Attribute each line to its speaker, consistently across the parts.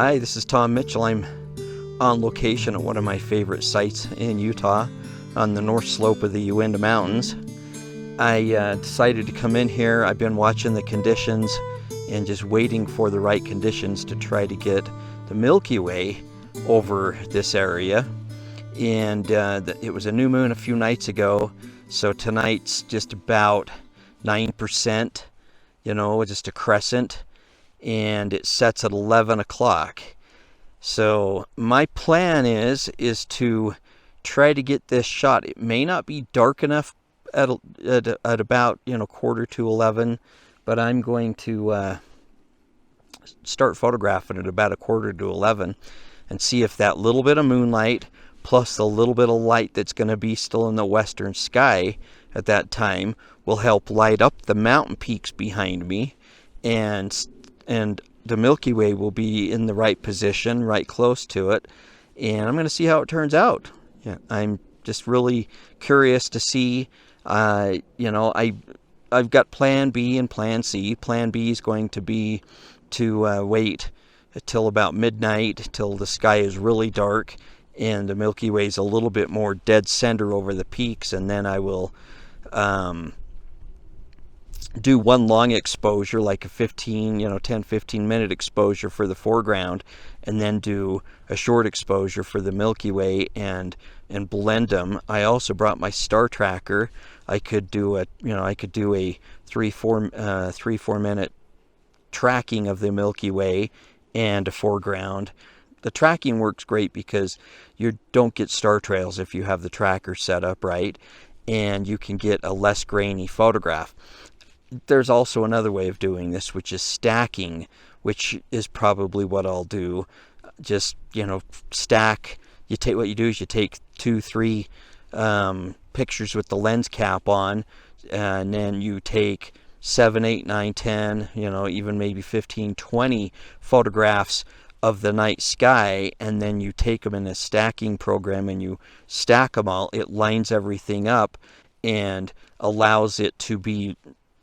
Speaker 1: Hi, this is Tom Mitchell. I'm on location at one of my favorite sites in Utah on the north slope of the UINTA Mountains. I decided to come in here. I've been watching the conditions and just waiting for the right conditions to try to get the Milky Way over this area. And it was a new moon a few nights ago, so tonight's just about 9%, just a crescent, and it sets at 11 o'clock. So my plan is to try to get this shot. It may not be dark enough at about quarter to 11, but I'm going to start photographing at about a quarter to 11 and see if that little bit of moonlight plus the little bit of light that's going to be still in the western sky at that time will help light up the mountain peaks behind me, and the Milky Way will be in the right position, right close to it, and I'm going to see how it turns out. Yeah, I'm just really curious to see. I've got Plan B and Plan C. Plan B is going to be to wait until about midnight, till the sky is really dark and the Milky Way is a little bit more dead center over the peaks, and then I will do one long exposure, like a 10-15 minute exposure for the foreground, and then do a short exposure for the Milky Way and blend them. I also brought my star tracker. I could do a 3-4 minute tracking of the Milky Way and a foreground. The tracking works great because you don't get star trails if you have the tracker set up right, and you can get a less grainy photograph. There's also another way of doing this, which is stacking, which is probably what I'll do. Just, stack. What you do is you take 2-3 pictures with the lens cap on, and then you take 7, 8, 9, 10, even maybe 15, 20 photographs of the night sky, and then you take them in a stacking program and you stack them all. It lines everything up and allows it to be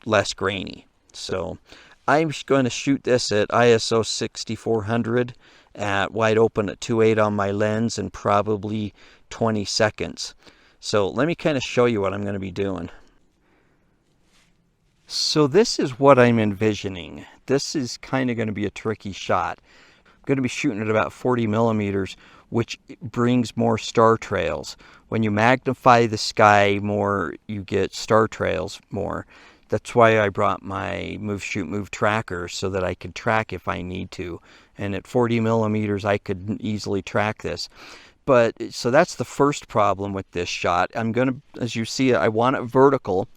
Speaker 1: less grainy. So I'm going to shoot this at ISO 6400 at wide open at 2.8 on my lens and probably 20 seconds. So let me kind of show you what I'm going to be doing. So this is what I'm envisioning. This is kind of going to be a tricky shot. I'm going to be shooting at about 40 millimeters, which brings more star trails. When you magnify the sky more, you get star trails more. That's why I brought my Move Shoot Move tracker, so that I could track if I need to. And at 40 millimeters, I could easily track this. So that's the first problem with this shot. I'm going to, as you see, I want it vertical.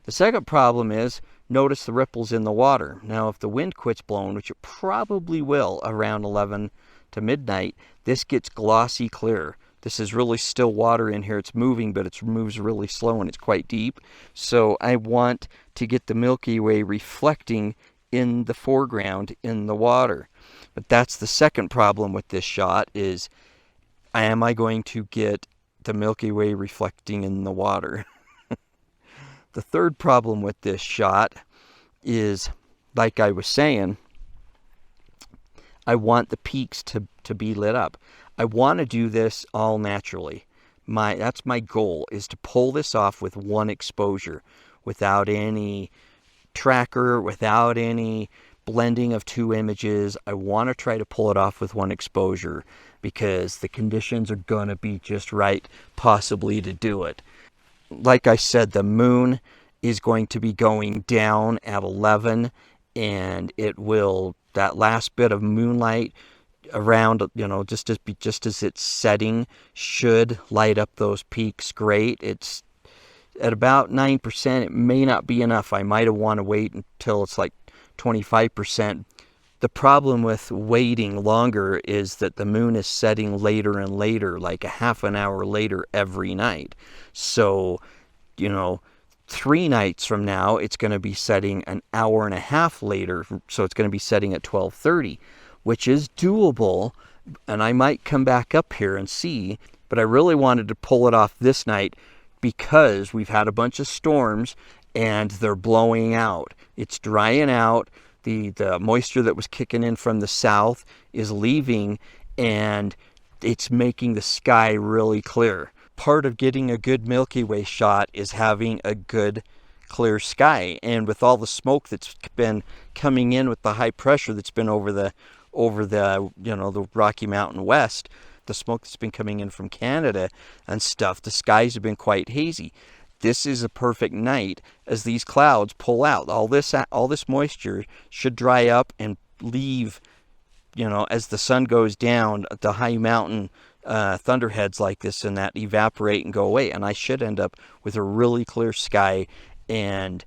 Speaker 1: The second problem is, notice the ripples in the water. Now, if the wind quits blowing, which it probably will around 11 to midnight, this gets glossy clear. This is really still water in here. It's moving, but it moves really slow and it's quite deep. So I want to get the Milky Way reflecting in the foreground in the water. But that's the second problem with this shot is, am I going to get the Milky Way reflecting in the water? The third problem with this shot is, like I was saying, I want the peaks to be lit up. I want to do this all naturally. That's my goal, is to pull this off with one exposure, without any tracker, without any blending of two images. I want to try to pull it off with one exposure because the conditions are going to be just right, possibly, to do it. Like I said, the moon is going to be going down at 11, and that last bit of moonlight around, just as it's setting, should light up those peaks great. It's at about 9%. It may not be enough. I might want to wait until it's like 25%. The problem with waiting longer is that the moon is setting later and later, like a half an hour later every night. So, 3 nights from now, it's going to be setting an hour and a half later. So it's going to be setting at 12:30, which is doable. And I might come back up here and see, but I really wanted to pull it off this night because we've had a bunch of storms and they're blowing out. It's drying out. the moisture that was kicking in from the south is leaving, and it's making the sky really clear. Part of getting a good Milky Way shot is having a good clear sky, and with all the smoke that's been coming in with the high pressure that's been over the the Rocky Mountain West, the smoke that's been coming in from Canada and stuff, the skies have been quite hazy. This is a perfect night as these clouds pull out. All this moisture should dry up and leave, as the sun goes down, the high mountain thunderheads like this and that evaporate and go away, and I should end up with a really clear sky and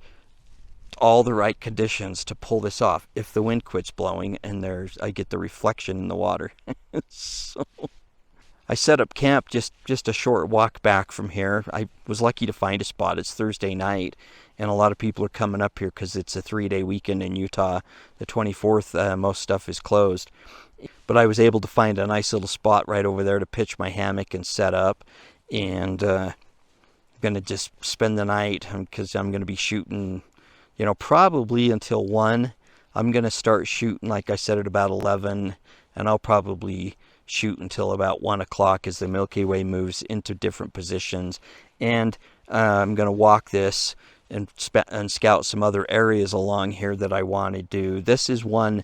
Speaker 1: all the right conditions to pull this off if the wind quits blowing and I get the reflection in the water. So I set up camp just a short walk back from here. I was lucky to find a spot. It's Thursday night, and a lot of people are coming up here because it's a 3-day weekend in Utah. The 24th, most stuff is closed. But I was able to find a nice little spot right over there to pitch my hammock and set up. And I'm going to just spend the night because I'm going to be shooting, probably until 1. I'm going to start shooting, like I said, at about 11, and I'll probably shoot until about 1 o'clock as the Milky Way moves into different positions. And I'm going to walk this and scout some other areas along here that I want to do. This is the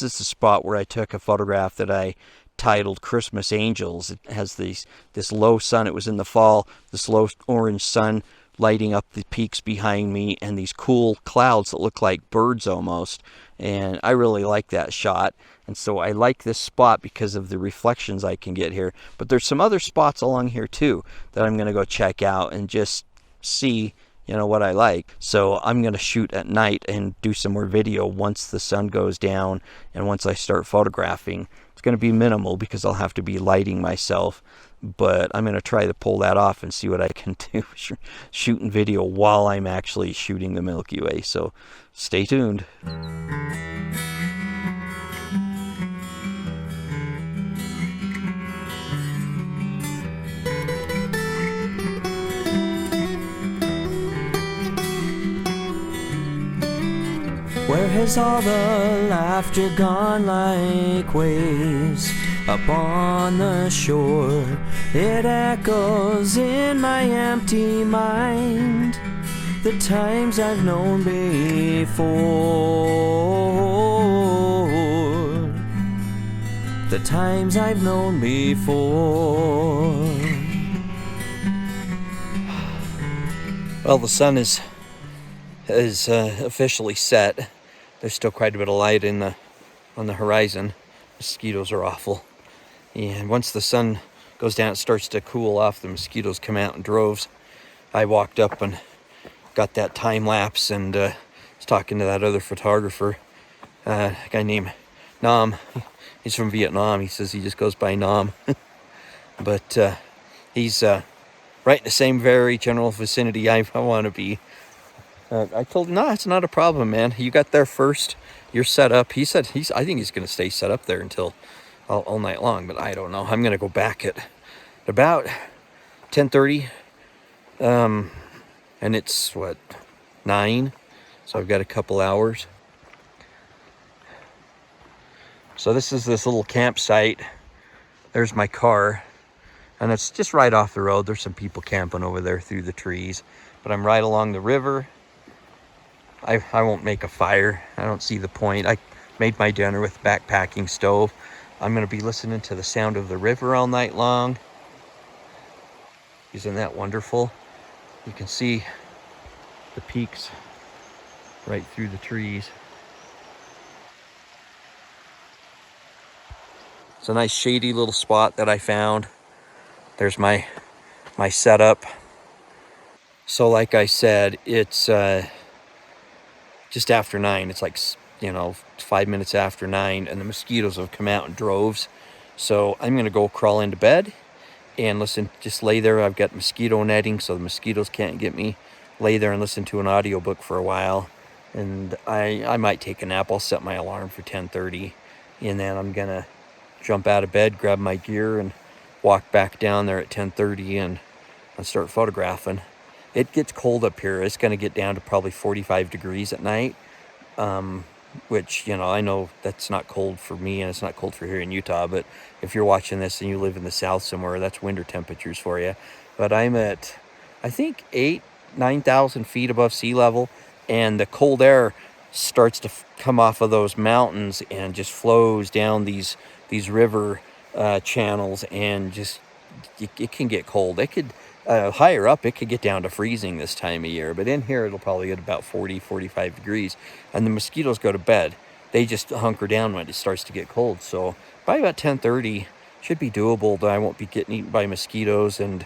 Speaker 1: spot where I took a photograph that I titled Christmas Angels. It has this low sun. It was in the fall, this low orange sun lighting up the peaks behind me and these cool clouds that look like birds almost. And I really like that shot. And so I like this spot because of the reflections I can get here. But there's some other spots along here too that I'm going to go check out and just see what I like. So I'm going to shoot at night and do some more video once the sun goes down and once I start photographing. It's going to be minimal because I'll have to be lighting myself, but I'm going to try to pull that off and see what I can do shooting video while I'm actually shooting the Milky Way. So stay tuned.
Speaker 2: Where has all the laughter gone like waves upon the shore? It echoes in my empty mind, the times I've known before, the times I've known before.
Speaker 1: Well, the sun is officially set. There's still quite a bit of light on the horizon. Mosquitoes are awful. And once the sun goes down, it starts to cool off. The mosquitoes come out in droves. I walked up and got that time lapse and was talking to that other photographer, a guy named Nam. He's from Vietnam. He says he just goes by Nam. But he's right in the same very general vicinity I want to be. I told him, no, it's not a problem, man. You got there first. You're set up. He said I think he's going to stay set up there until all night long, but I don't know. I'm going to go back at about 10:30. And it's 9. So I've got a couple hours. So this is this little campsite. There's my car. And it's just right off the road. There's some people camping over there through the trees. But I'm right along the river. I won't make a fire. I don't see the point. I made my dinner with backpacking stove. I'm going to be listening to the sound of the river all night long. Isn't that wonderful? You can see the peaks right through the trees. It's a nice shady little spot that I found. There's my setup. So like I said, it's just after 9. It's like 5 minutes after 9, and the mosquitoes have come out in droves. So I'm gonna go crawl into bed and just lay there. I've got mosquito netting so the mosquitoes can't get me. Lay there and listen to an audiobook for a while, and I might take a nap. I'll set my alarm for 10:30, and then I'm gonna jump out of bed, grab my gear, and walk back down there at 10:30 and start photographing. It gets cold up here. It's going to get down to probably 45 degrees at night. which, you know, I know that's not cold for me and it's not cold for here in Utah, but if you're watching this and you live in the south somewhere, that's winter temperatures for you. But I'm at, I think, 9,000 feet above sea level, and the cold air starts to come off of those mountains and just flows down these river channels, and just it can get cold. It could higher up, it could get down to freezing this time of year, but in here it'll probably get about 40-45 degrees, and the mosquitoes go to bed. They just hunker down when it starts to get cold. So by about 10:30 should be doable. I won't be getting eaten by mosquitoes, and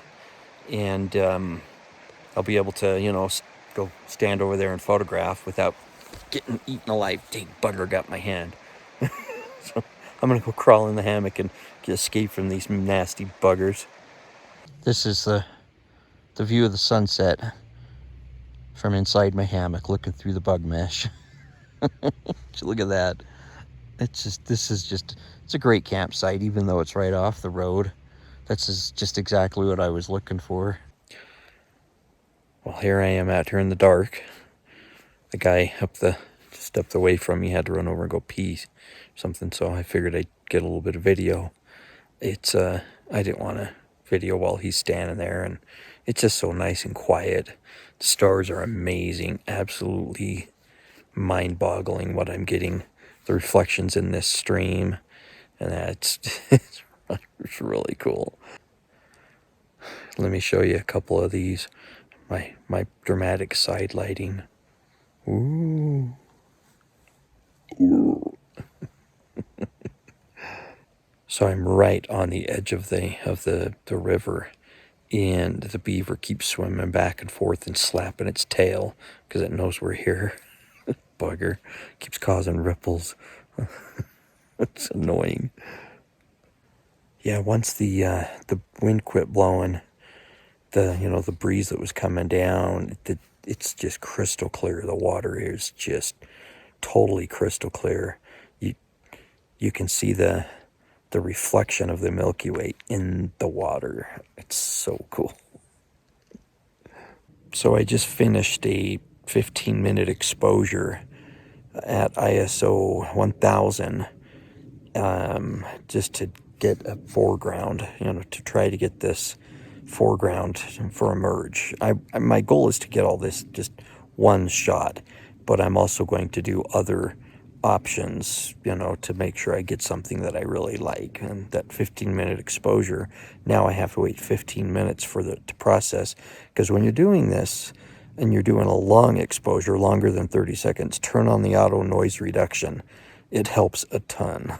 Speaker 1: I'll be able to, you know, go stand over there and photograph without getting eaten alive. Dang bugger got my hand. So I'm gonna go crawl in the hammock and escape from these nasty buggers. This is the view of the sunset from inside my hammock, looking through the bug mesh. Look at that. It's a great campsite, even though it's right off the road. That's just exactly what I was looking for. Well, here I am out here in the dark. The guy just up the way from me had to run over and go pee something, so I figured I'd get a little bit of video. I didn't want to video while he's standing there, and it's just so nice and quiet. The stars are amazing, absolutely mind-boggling what I'm getting. The reflections in this stream, and it's really cool. Let me show you a couple of these. My dramatic side lighting. Ooh. Ooh. So I'm right on the edge of the river, and the beaver keeps swimming back and forth and slapping its tail because it knows we're here. Bugger keeps causing ripples. It's annoying. Yeah, once the wind quit blowing, the breeze that was coming down, it's just crystal clear. The water is just totally crystal clear. You can see the reflection of the Milky Way in the water. It's so cool. So I just finished a 15-minute exposure at ISO 1000, just to get a foreground, to try to get this foreground for a merge. My goal is to get all this just one shot, but I'm also going to do other options, to make sure I get something that I really like. And that 15-minute exposure, now I have to wait 15 minutes for to process, because when you're doing this and you're doing a long exposure, longer than 30 seconds, turn on the auto noise reduction. It helps a ton.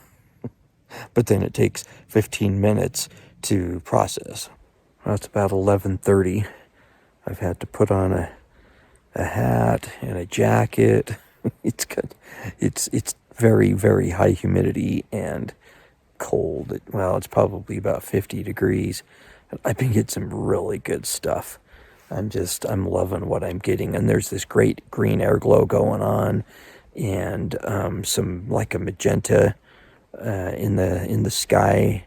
Speaker 1: But then it takes 15 minutes to process. Well, it's about 11:30. I've had to put on a hat and a jacket. It's very, very high humidity and cold. It's probably about 50 degrees. I've been getting some really good stuff. I'm loving what I'm getting. And there's this great green air glow going on, and some like a magenta in the sky.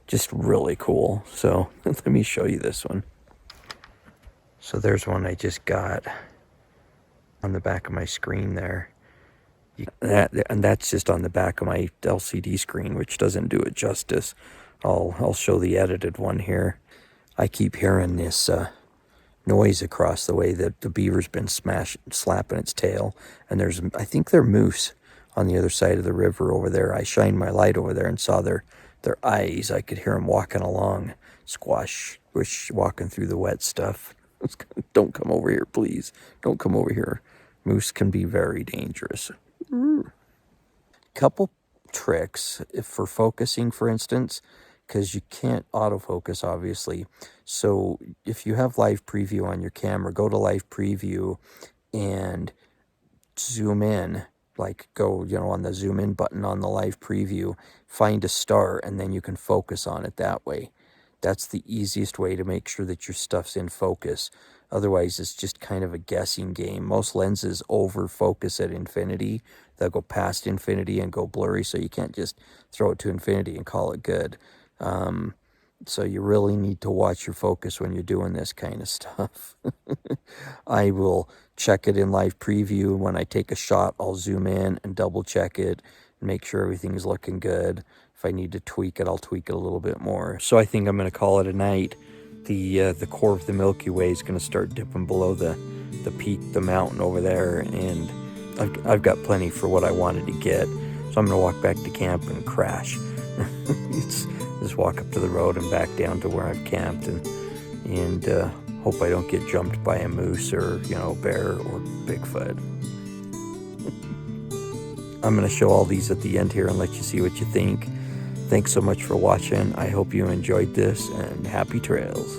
Speaker 1: Just really cool. So let me show you this one. So there's one I just got on the back of my screen there. And that's just on the back of my LCD screen, which doesn't do it justice. I'll show the edited one here. I keep hearing this noise across the way that the beaver's been slapping its tail, and I think they're moose on the other side of the river over there. I shined my light over there and saw their eyes. I could hear them walking along, squash, squish, walking through the wet stuff. Don't come over here, please. Don't come over here. Moose can be very dangerous. Couple tricks for focusing, for instance, because you can't autofocus, obviously. So if you have live preview on your camera, go to live preview and zoom in. Like go, on the zoom in button on the live preview, find a star, and then you can focus on it that way. That's the easiest way to make sure that your stuff's in focus. Otherwise, it's just kind of a guessing game. Most lenses over focus at infinity. They'll go past infinity and go blurry, so you can't just throw it to infinity and call it good. So you really need to watch your focus when you're doing this kind of stuff. I will check it in live preview. When I take a shot, I'll zoom in and double check it and make sure everything's looking good. If I need to tweak it, I'll tweak it a little bit more. So I think I'm going to call it a night. The core of the Milky Way is going to start dipping below the peak, the mountain over there, and I've got plenty for what I wanted to get. So I'm going to walk back to camp and crash. Just walk up to the road and back down to where I've camped, and hope I don't get jumped by a moose or, bear or Bigfoot. I'm going to show all these at the end here and let you see what you think. Thanks so much for watching. I hope you enjoyed this, and happy trails.